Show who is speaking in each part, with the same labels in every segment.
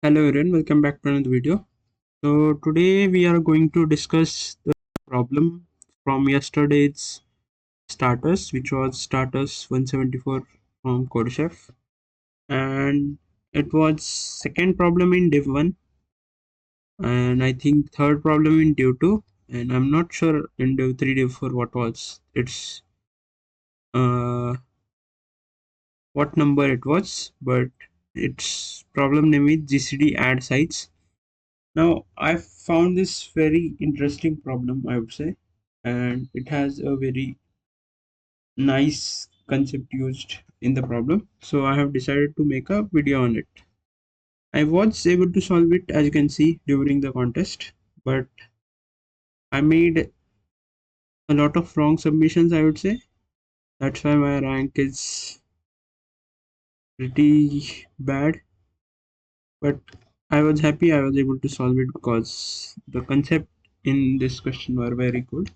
Speaker 1: Hello everyone, welcome back to another video. So today we are going to discuss the problem from yesterday's starters, which was starters 174 from Codechef, and it was second problem in div 1, and I think third problem in div 2, and I'm not sure in div 3 div 4 what was uh what number it was, but its problem name is GCD add sites. Now, I found this very interesting problem, I would say, and it has a very nice concept used in the problem. So, I have decided to make a video on it. I was able to solve it, as you can see, during the contest, but I made a lot of wrong submissions, I would say. That's why my rank is pretty bad, but I was happy I was able to solve it because the concept in this question were very good.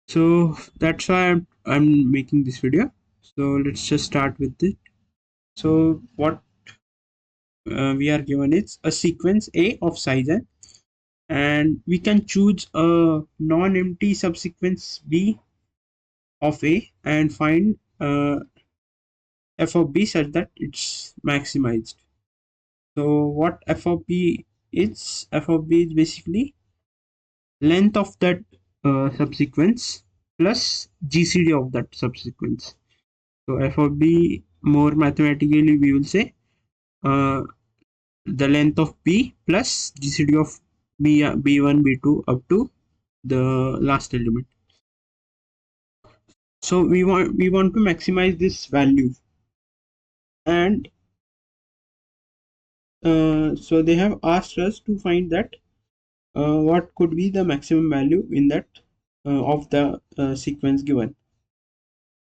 Speaker 1: So that's why I'm making this video. So let's just start with it. So what we are given is a sequence A of size n, and we can choose a non-empty subsequence B of A and find f of B such that it's maximized. So what f of B is? F of B is basically length of that subsequence plus GCD of that subsequence. So f of b, more mathematically we will say uh, the length of b plus GCD of b1 b2 up to the last element. So we want to maximize this value, and so they have asked us to find that what could be the maximum value in that of the sequence given.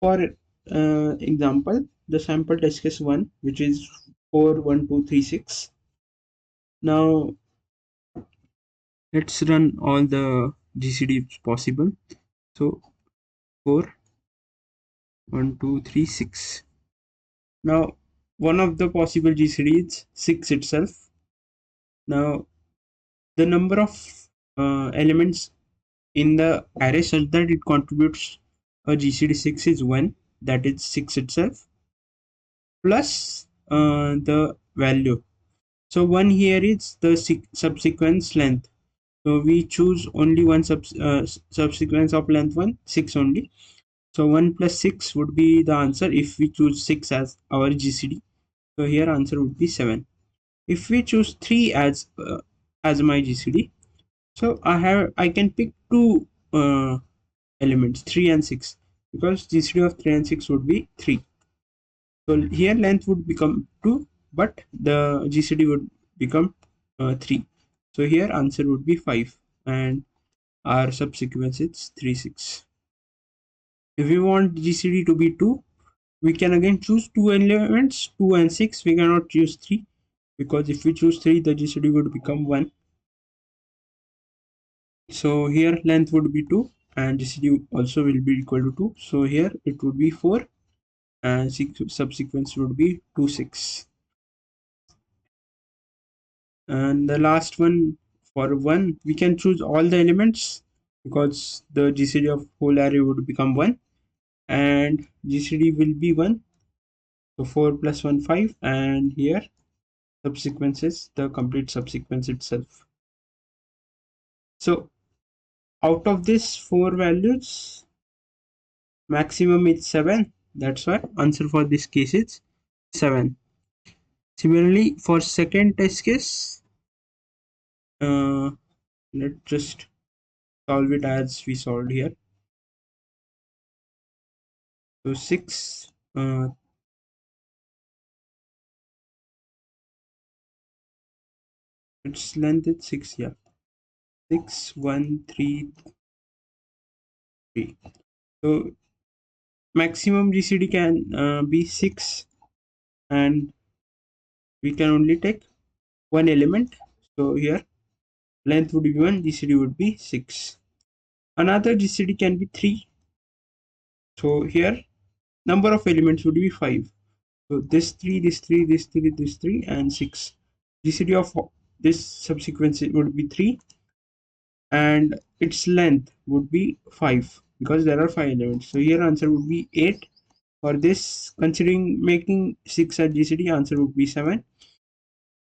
Speaker 1: For example, the sample test case 1, which is 4 1 2 3 6. Now let's run all the GCD possible. So 4 1 2 3 6. Now one of the possible GCD is 6 itself. Now the number of elements in the array such that it contributes a GCD 6 is 1, that is 6 itself, plus the value. So 1 here is the subsequence length. So we choose only one subsequence of length 1, 6 only. So 1 plus 6 would be the answer if we choose 6 as our GCD. So here answer would be 7. If we choose 3 as my GCD, so I can pick two elements, 3 and 6, because GCD of 3 and 6 would be 3. So here length would become 2, but the GCD would become 3. So here answer would be 5, and our subsequence is 3 6. If we want GCD to be 2, we can again choose two elements, 2 and 6. We cannot choose 3, because if we choose 3, the GCD would become 1. So here length would be 2 and GCD also will be equal to 2. So here it would be 4 and subsequence would be 2 6. And the last one, for 1, we can choose all the elements because the GCD of whole array would become 1 and GCD will be 1. So 4 plus 1 5, and here subsequence is the complete subsequence itself. So out of this 4 values, maximum is 7. That's why answer for this case is 7. Similarly, for second test case, let's just solve it as we solved here. So 6, its length is 6, yeah. 6 1 3 3. So maximum GCD can be 6, and we can only take one element. So here length would be 1, GCD would be 6. Another GCD can be 3. So here number of elements would be 5. So this 3, this 3, this 3, this 3, and 6. GCD of this subsequence would be 3, and its length would be 5 because there are 5 elements. So here answer would be 8. For this, considering making 6 as GCD, answer would be 7.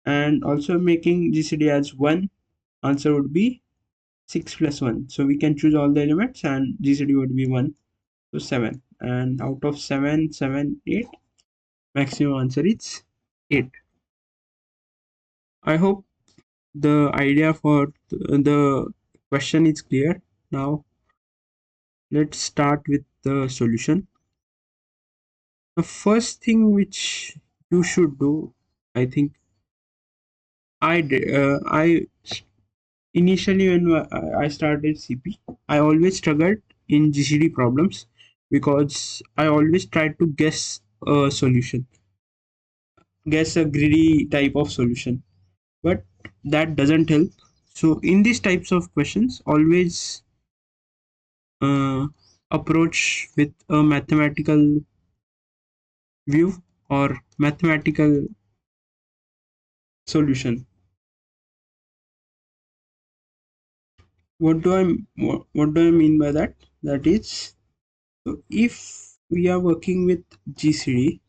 Speaker 1: And also making GCD as 1, answer would be 6 plus 1. So we can choose all the elements and GCD would be 1. So 7. And out of 7, 7, 8, maximum answer is 8. I hope the idea for the question is clear. Now let's start with the solution. The first thing which you should do, I think, I initially when I started CP, I always struggled in GCD problems because I always tried to guess a greedy type of solution, but that doesn't help. So in these types of questions, always uh, approach with a mathematical view or mathematical solution. What do I mean by that? That is, so if we are working with GCD,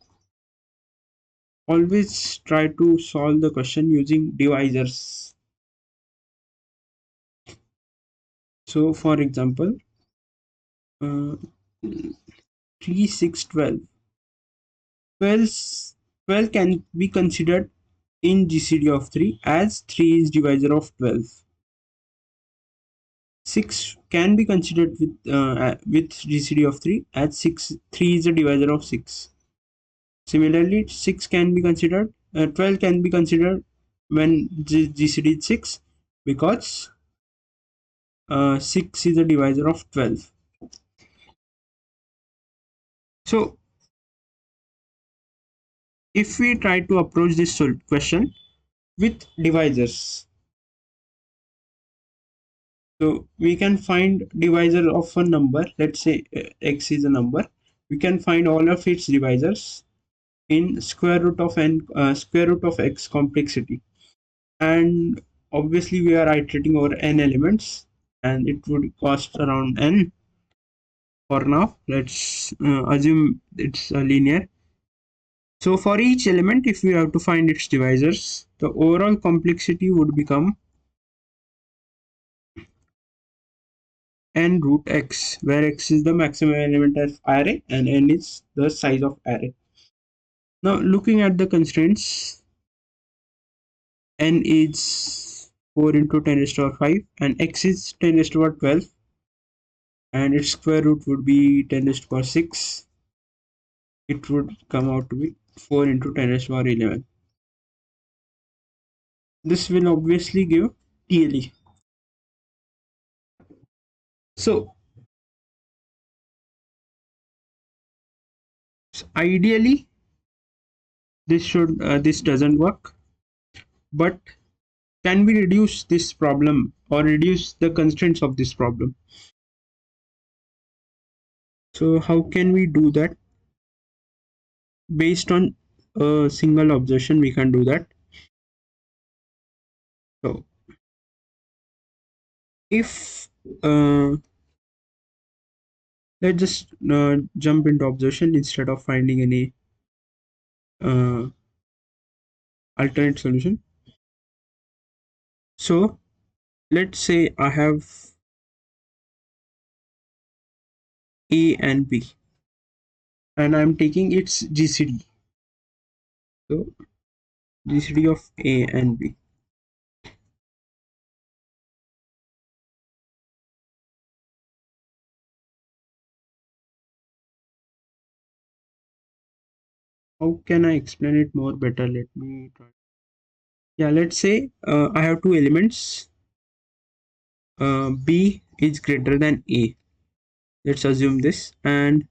Speaker 1: always try to solve the question using divisors. So for example, uh, 3, 6, 12. 12 can be considered in GCD of 3 as 3 is divisor of 12. 6 can be considered with GCD of 3 as 3 is a divisor of 6. Similarly, 6 can be considered 12 can be considered when GCD is 6 because 6 is a divisor of 12. So if we try to approach this question with divisors, so we can find divisor of a number. Let's say x is a number. We can find all of its divisors in square root of x complexity, and obviously we are iterating over n elements, and it would cost around n. For now, let's assume it's a linear. So for each element, if we have to find its divisors, the overall complexity would become n root x, where x is the maximum element of array and n is the size of array. Now looking at the constraints, n is 4 into 10 raised to the power 5 and x is 10 raised to the power 12, and its square root would be 10 raised to the power 6. It would come out to be 4 into 10 raised to the power 11. This will obviously give TLE. So ideally this doesn't work, but can we reduce this problem or reduce the constraints of this problem? So how can we do that? Based on a single observation we can do that. So if let's just jump into observation instead of finding any uh, alternate solution. So let's say I have A and B and I'm taking its GCD. So GCD of A and B. How can I explain it more better? Let me try. Yeah, let's say I have two elements. B is greater than A. Let's assume this, and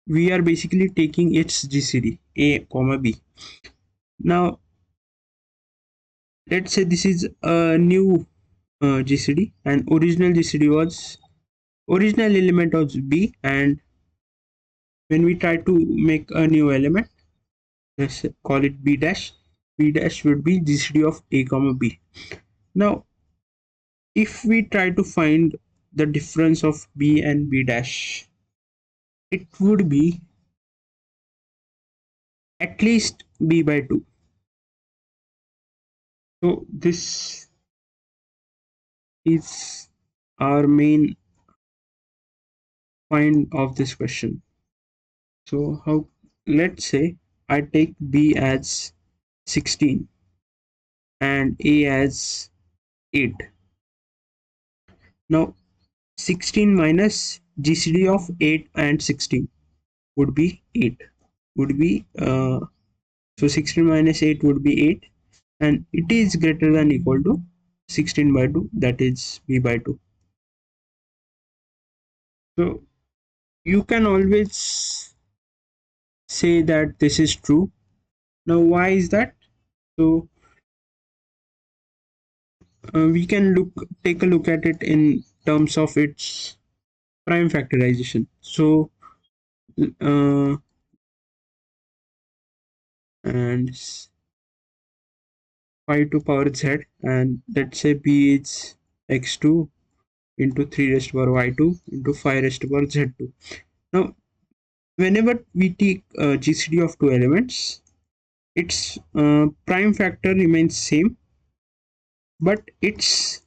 Speaker 1: we are basically taking its GCD A comma B. Now let's say this is a new GCD, and original element was B, and when we try to make a new element, let's call it b dash. B dash would be GCD of a comma b. Now, if we try to find the difference of b and b dash, it would be at least b by 2. So this is our main point of this question. So how, let's say I take b as 16 and a as 8. Now 16 minus GCD of 8 and 16 would be 8. Would be so 16 minus 8 would be 8, and it is greater than equal to 16 by 2, that is b by 2. So you can always say that this is true. Now why is that? So we can take a look at it in terms of its prime factorization. So uh, and 5 to power z, and let's say b is x2 into 3 raised to power y2 into 5 raised to power z2. Now whenever we take GCD of two elements, its prime factor remains same, but its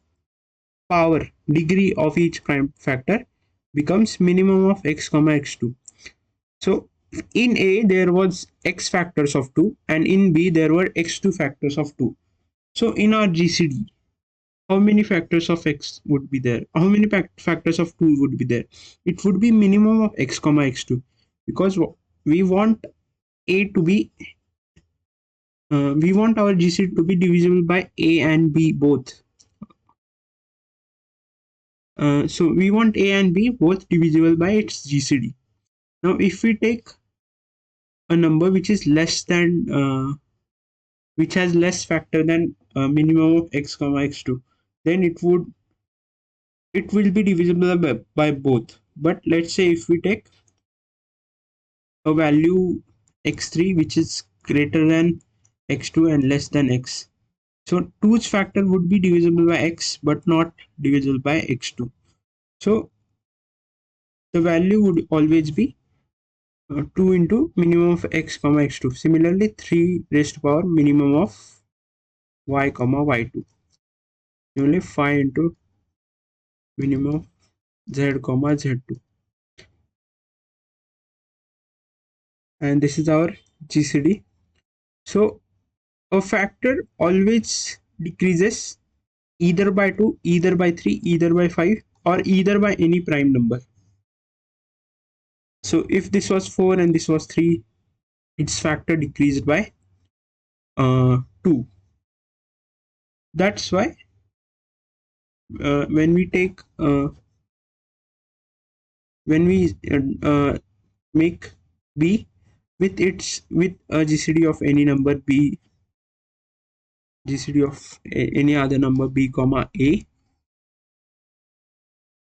Speaker 1: power degree of each prime factor becomes minimum of x comma x2. So in A there was x factors of 2, and in B there were x2 factors of 2. So in our GCD, how many factors of x would be there? How many factors of 2 would be there? It would be minimum of x comma x2, because we want A to be we want our GCD to be divisible by A and B both. So we want A and B both divisible by its GCD. Now if we take a number which is less than which has less factor than minimum of x comma x2, then it will be divisible by both. But let's say if we take a value x3 which is greater than x2 and less than x, so 2's factor would be divisible by x but not divisible by x2. So the value would always be 2 into minimum of x comma x2. Similarly 3 raised to power minimum of y comma y2. Similarly 5 into minimum of z comma z2. And this is our GCD. So a factor always decreases either by 2, either by 3, either by 5, or either by any prime number. So if this was 4 and this was 3, its factor decreased by 2. That's why when we take when we make b with a GCD of any number b, GCD of any other number b comma a,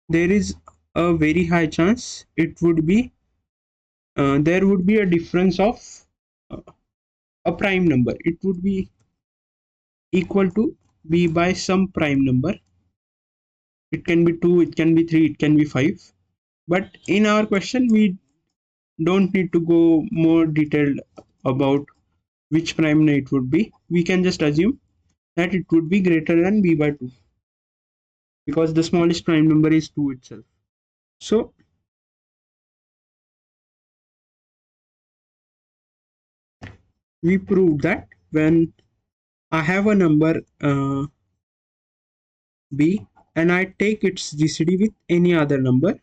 Speaker 1: there is a very high chance it would be there would be a difference of uh, a prime number. It would be equal to b by some prime number. It can be 2, it can be 3, it can be 5. But in our question we don't need to go more detailed about which prime it would be. We can just assume that it would be greater than b by 2, because the smallest prime number is 2 itself. So we proved that when I have a number b and I take its GCD with any other number,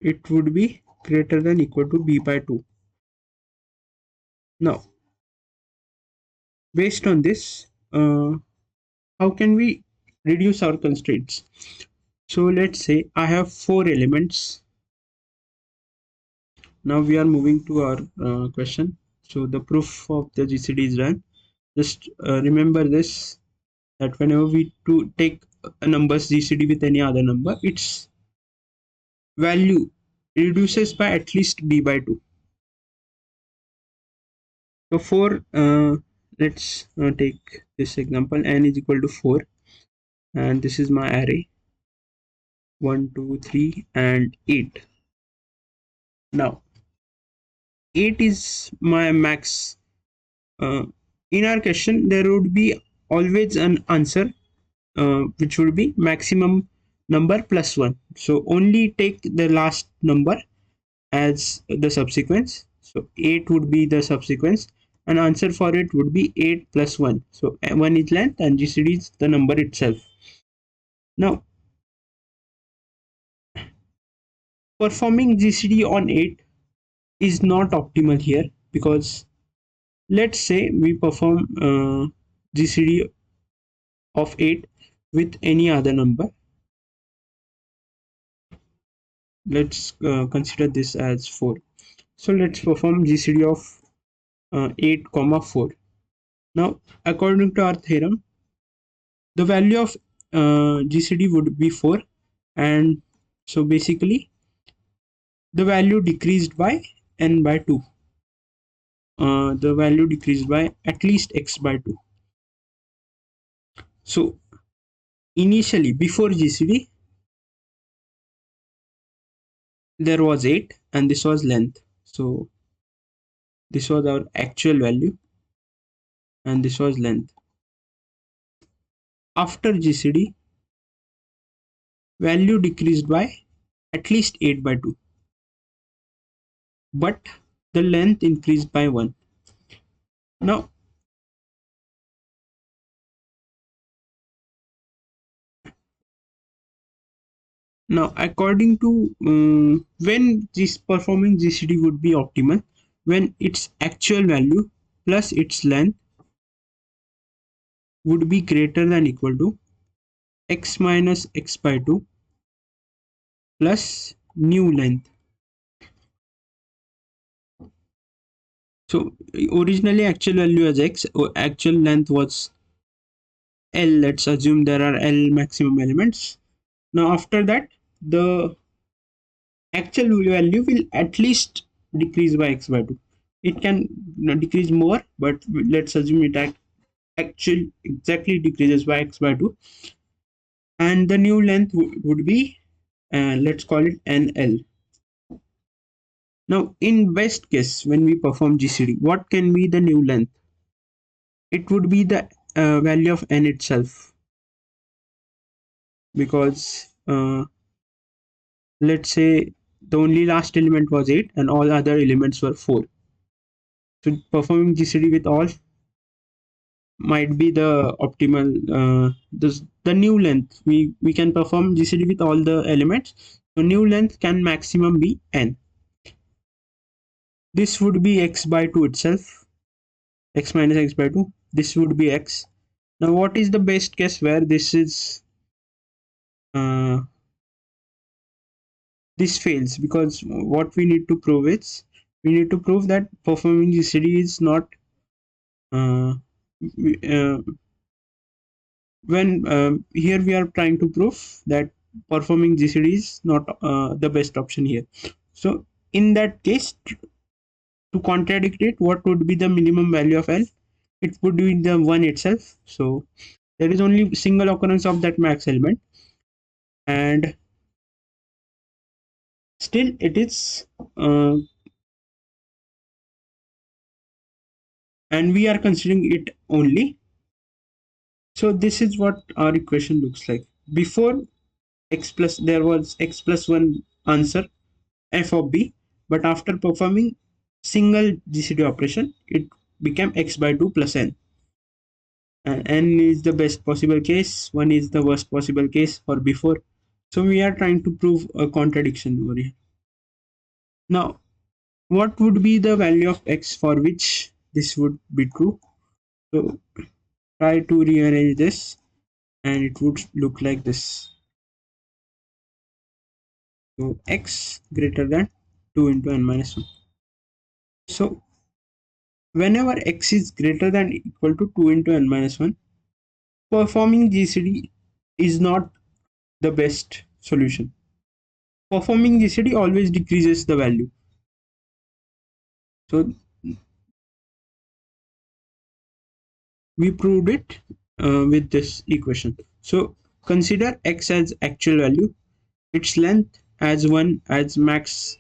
Speaker 1: it would be greater than equal to b by 2. Now based on this, how can we reduce our constraints? So let's say I have 4 elements. Now we are moving to our question. So the proof of the GCD is done. Just remember this, that whenever we take a number's GCD with any other number, its value reduces by at least b by 2. So for let's take this example, n is equal to 4, and this is my array 1, 2, 3, and 8. Now 8 is my max. Uh, in our question, there would be always an answer which would be maximum number plus 1. So only take the last number as the subsequence. So 8 would be the subsequence, and answer for it would be 8 plus 1. So 1 is length and GCD is the number itself. Now performing GCD on 8 is not optimal here, because let's say we perform GCD of 8 with any other number. Let's consider this as 4. So let's perform GCD of 8 comma 4. Now according to our theorem, the value of GCD would be 4, and so basically the value decreased by n by 2. The value decreased by at least x by 2. So initially before GCD there was 8 and this was length. So this was our actual value and this was length. After GCD, value decreased by at least 8 by 2, but the length increased by 1. Now according to when this performing GCD would be optimal, when its actual value plus its length would be greater than equal to x minus x by 2 plus new length. So originally actual value was x, actual length was L. Let's assume there are L maximum elements. Now after that, the actual value will at least decrease by x by 2. It can decrease more, but let's assume it actually exactly decreases by x by 2. And the new length would be, let's call it NL. Now in best case, when we perform GCD, what can be the new length? It would be the value of n itself, because let's say the only last element was 8 and all other elements were 4. So performing GCD with all might be the optimal. The new length, we can perform GCD with all the elements. So new length can maximum be n. This would be x by 2 itself, x minus x by 2. This would be x. Now what is the best case where this is this fails? Because what we need to prove is, we need to prove that performing GCD is not uh, uh, when here we are trying to prove that performing GCD is not the best option here. So in that case, to contradict it, what would be the minimum value of L? It would be the 1 itself. So there is only single occurrence of that max element, and still it is and we are considering it only. So this is what our equation looks like. Before x plus, there was x plus 1 answer f of b, but after performing single GCD operation, it became x by 2 plus n. And n is the best possible case, 1 is the worst possible case for before. So we are trying to prove a contradiction over here. Now, what would be the value of x for which this would be true? So try to rearrange this and it would look like this. So x greater than 2 into n minus 1. So whenever x is greater than equal to 2 into n minus 1, performing GCD is not the best solution. Performing GCD always decreases the value. So we proved it with this equation. So consider x as actual value, its length as 1 as max,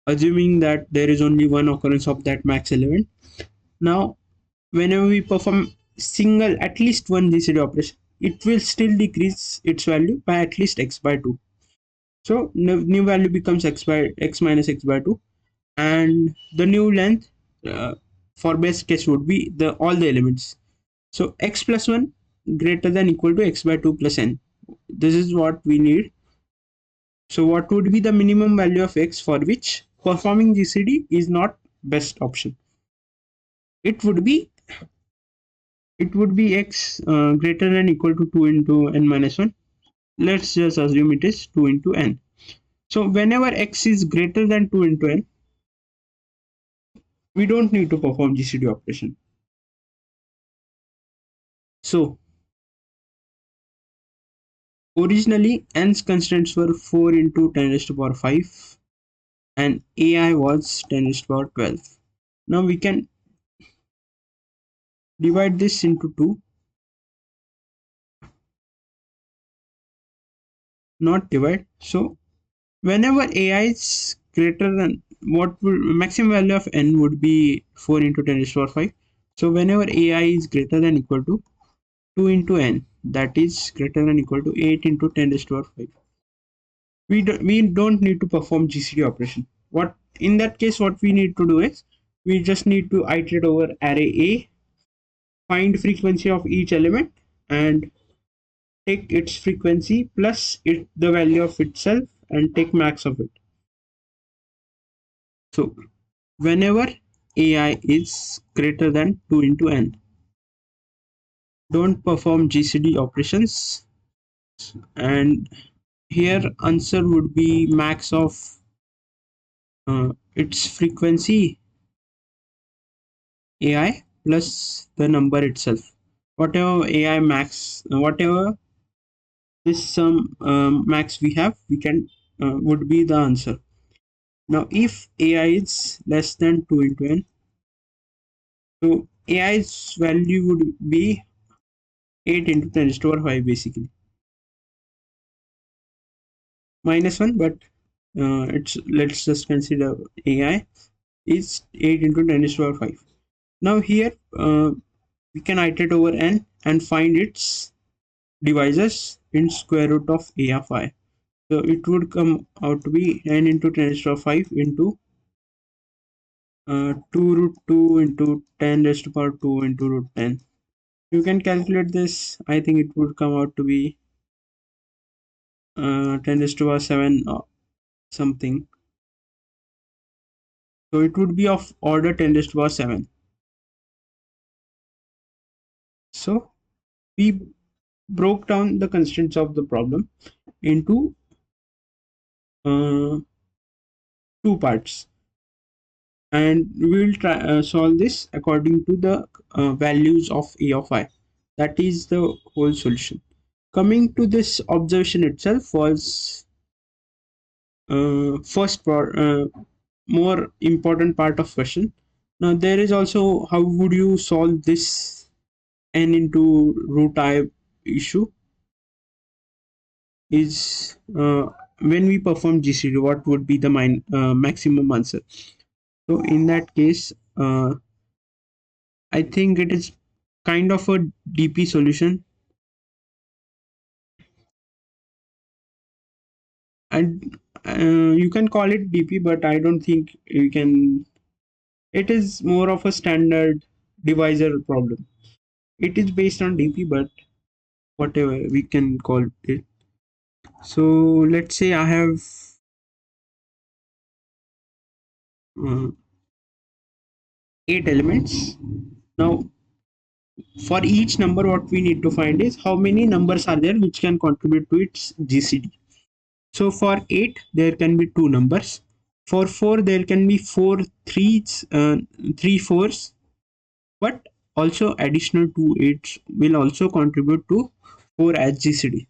Speaker 1: assuming that there is only one occurrence of that max element. Now, whenever we perform single at least one GCD operation, it will still decrease its value by at least x by 2. So new value becomes x by x minus x by 2, and the new length for best case would be the all the elements. So x plus 1 greater than equal to x by 2 plus n. This is what we need. So what would be the minimum value of x for which performing GCD is not best option? It would be x greater than equal to 2 into n minus 1. Let's just assume it is 2 into n. So whenever x is greater than 2 into n, we don't need to perform GCD operation. So originally n's constants were 4 into 10 raised to power 5 and ai was 10 raised to power 12. Now we can divide this into 2, not divide. So whenever ai is greater than what would maximum value of n would be 4 into 10 raised to power 5. So whenever ai is greater than equal to 2 into n, that is greater than equal to 8 into 10 raised to power 5, we don't need to perform GCD operation. What in that case what we need to do is we just need to iterate over array A, find frequency of each element, and take its frequency plus the value of itself and take max of it. So whenever ai is greater than 2 into n, don't perform GCD operations, and here answer would be max of its frequency ai plus the number itself. Whatever ai max, whatever this sum max we have, we can would be the answer. Now if ai is less than 2 into n, so ai's value would be 8 into 10 raised to power 5 basically, minus 1, but it's let's just consider ai is 8 into 10 raised to power 5. Now here we can iterate over n and find its divisors in square root of a of I. So it would come out to be n into 10 raised to power 5 into 2 root 2 into 10 raised to power 2 into root 10. You can calculate this. I think it would come out to be 10 raised to power 7 or something. So it would be of order 10 raised to power 7. So we broke down the constraints of the problem into two parts, and we will try solve this according to the values of a of I. That is the whole solution. Coming to this observation itself was more important part of question. Now there is also how would you solve this n into root I issue is when we perform GCD, what would be the maximum answer? So in that case, I think it is kind of a DP solution, and you can call it DP, but I don't think you can. It is more of a standard divisor problem. It is based on DP, but whatever we can call it. So let's say I have uh, 8 elements. Now, for each number, what we need to find is how many numbers are there which can contribute to its GCD. So for 8, there can be 2 numbers. For 4, there can be 3 fours, but also additional 2 8s will also contribute to 4 as GCD.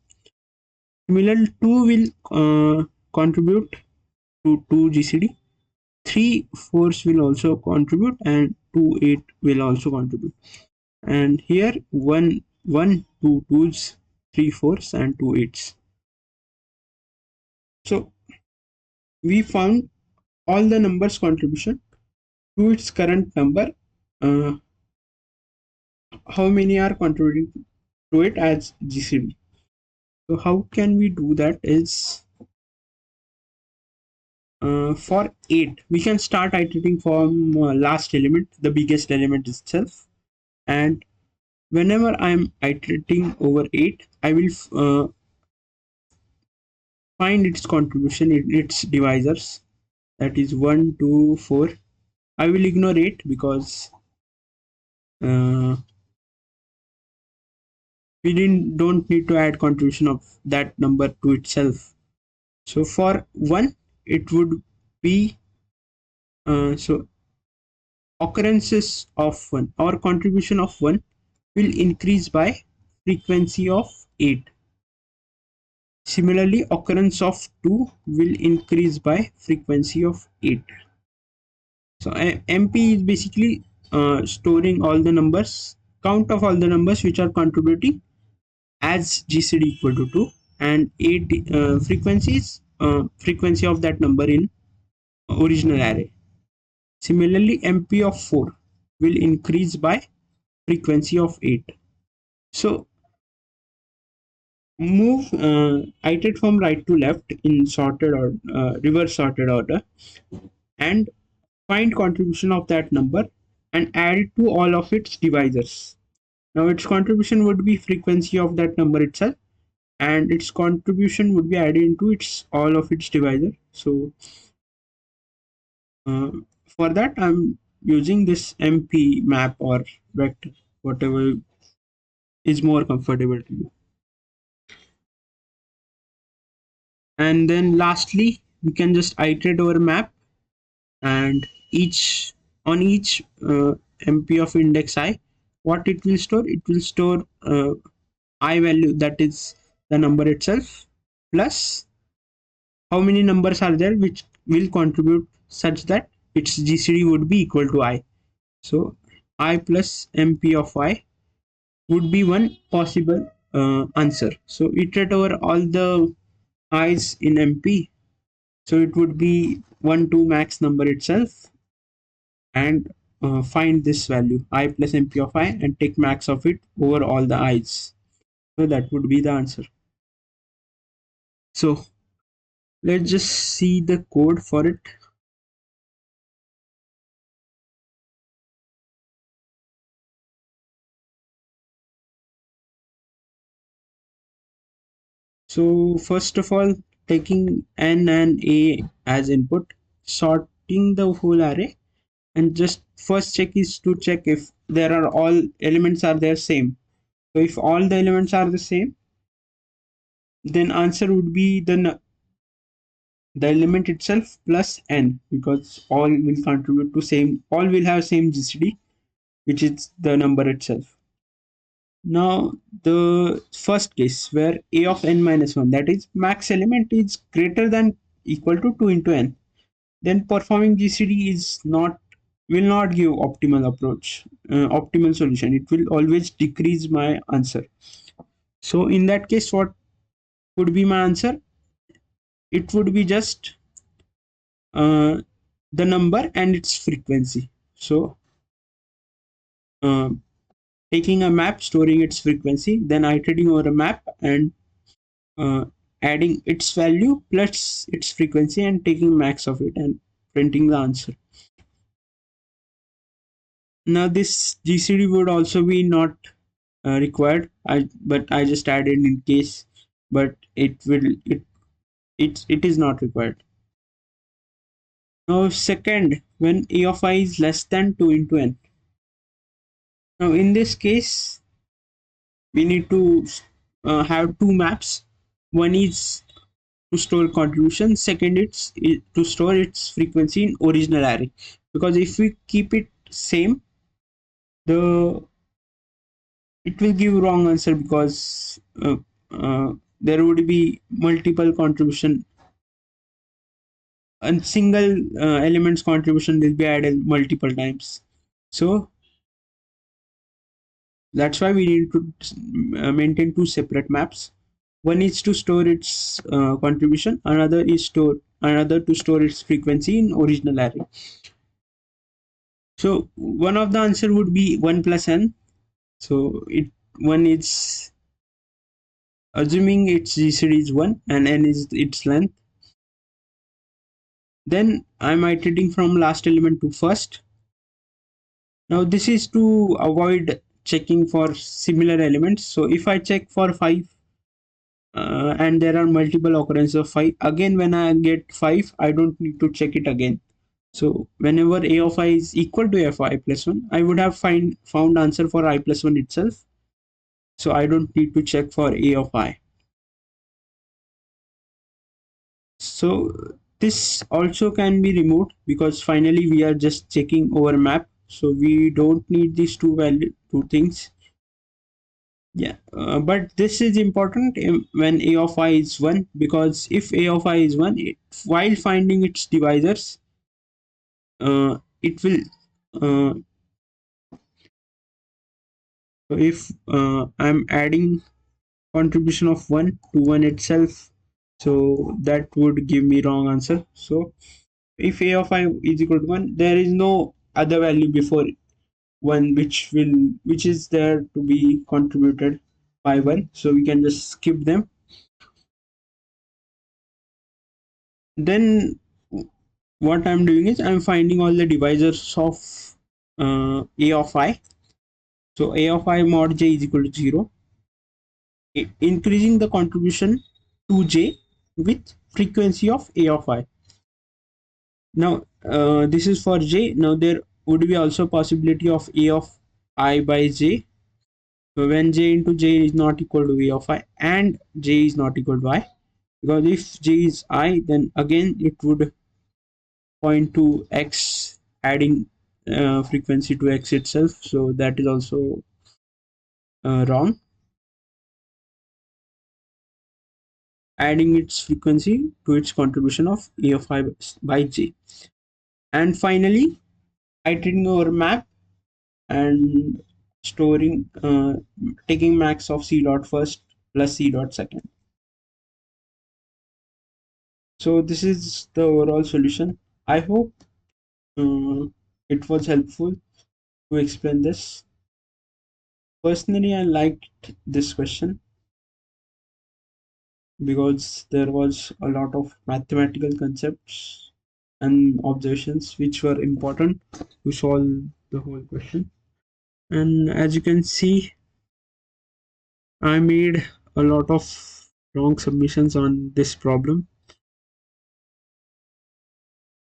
Speaker 1: Similarly, 2 will contribute to 2 GCD. 3 fours will also contribute, and 2 8 will also contribute. And here 2 twos, 3 fours, and 2 eights. So we found all the numbers contribution to its current number. Uh, how many are contributing to it as GCD? So how can we do that is, for 8 we can start iterating from last element, the biggest element itself, and whenever I'm iterating over 8 I will find its contribution in its divisors, that is 1 2 4. I will ignore 8 because uh, we don't need to add contribution of that number to itself. So for 1 it would be, so occurrences of 1 or contribution of 1 will increase by frequency of 8. Similarly, occurrence of 2 will increase by frequency of 8. So MP is basically storing all the numbers, count of all the numbers which are contributing as GCD equal to 2, and 8 frequencies, frequency of that number in original array. Similarly, MP of 4 will increase by frequency of 8. So move, iterate from right to left in sorted or reverse sorted order, and find contribution of that number and add it to all of its divisors. Now its contribution would be frequency of that number itself, and its contribution would be added into its all of its divisor. So uh, for that I'm using this MP map or vector, whatever is more comfortable to you. And then lastly we can just iterate over map, and each on each MP of index I, what it will store I value, that is the number itself, plus how many numbers are there which will contribute such that its GCD would be equal to I. So I plus MP of I would be one possible answer. So iterate over all the i's in MP. So it would be 1 2 max number itself, and find this value I plus MP of I and take max of it over all the i's. So that would be the answer. So let's just see the code for it. So first of all, taking n and a as input, sorting the whole array, and just first check is to check if there are all elements are there same. So if all the elements are the same, then answer would be the element itself plus n, because all will contribute to same, all will have same GCD, which is the number itself. Now the first case where a of n minus 1, that is max element, is greater than equal to 2 into n, then performing GCD is not, will not give optimal approach, optimal solution. It will always decrease my answer. So in that case, what would be my answer? It would be just uh, the number and its frequency. So uh, taking a map, storing its frequency, then iterating over a map, and uh, adding its value plus its frequency and taking max of it and printing the answer. Now this GCD would also be not required, but I just added in case, but it is not required. Now second, when a of I is less than 2 into n. Now in this case we need to have two maps. One is to store contribution, second is to store its frequency in original array, because if we keep it same, the it will give wrong answer, because there would be multiple contribution, and single element's contribution will be added multiple times. So that's why we need to maintain two separate maps. One is to store its contribution, another to store its frequency in original array. So one of the answer would be 1 plus n. So it one is assuming its GCD is 1 and n is its length. Then I'm iterating from last element to first. Now this is to avoid checking for similar elements. So if I check for 5 and there are multiple occurrences of 5, again when I get 5 I don't need to check it again. So whenever a of I is equal to f I plus 1, I would have found answer for I plus 1 itself. So I don't need to check for a of I. So this also can be removed because finally we are just checking over map. So we don't need these two things. Yeah, but this is important when a of I is 1, because if a of I is 1, while finding its divisors, it will, uh, so if I'm adding contribution of 1 to 1 itself, so that would give me wrong answer. So if a of I is equal to 1, there is no other value before 1 which is there to be contributed by 1, so we can just skip them. Then what I'm doing is I'm finding all the divisors of a of I. So a of I mod j is equal to 0, increasing the contribution to j with frequency of a of I. Now this is for j. Now there would be also possibility of a of I by j. So when j into j is not equal to a of I and j is not equal to I, because if j is I, then again it would point to x, adding frequency to x itself, so that is also wrong, adding its frequency to its contribution of a of I by j. And finally iterating over map and storing, taking max of c dot first plus c dot second. So this is the overall solution. I hope it was helpful to explain this. Personally, I liked this question because there was a lot of mathematical concepts and observations which were important to solve the whole question. And as you can see, I made a lot of wrong submissions on this problem.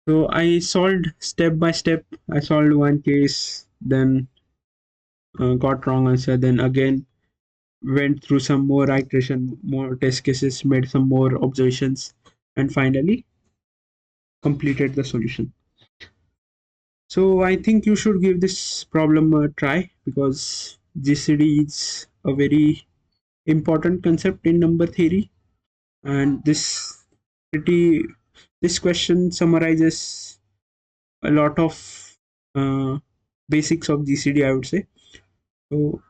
Speaker 1: So I solved step by step. I solved one case, then got wrong answer, then again went through some more iteration, more test cases, made some more observations, and finally completed the solution. So I think you should give this problem a try because GCD is a very important concept in number theory, and pretty this question summarizes a lot of uh, basics of GCD, I would say. So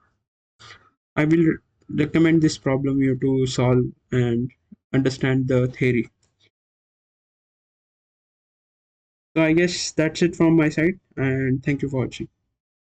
Speaker 1: I will recommend this problem you to solve and understand the theory. So I guess that's it from my side, and thank you for watching.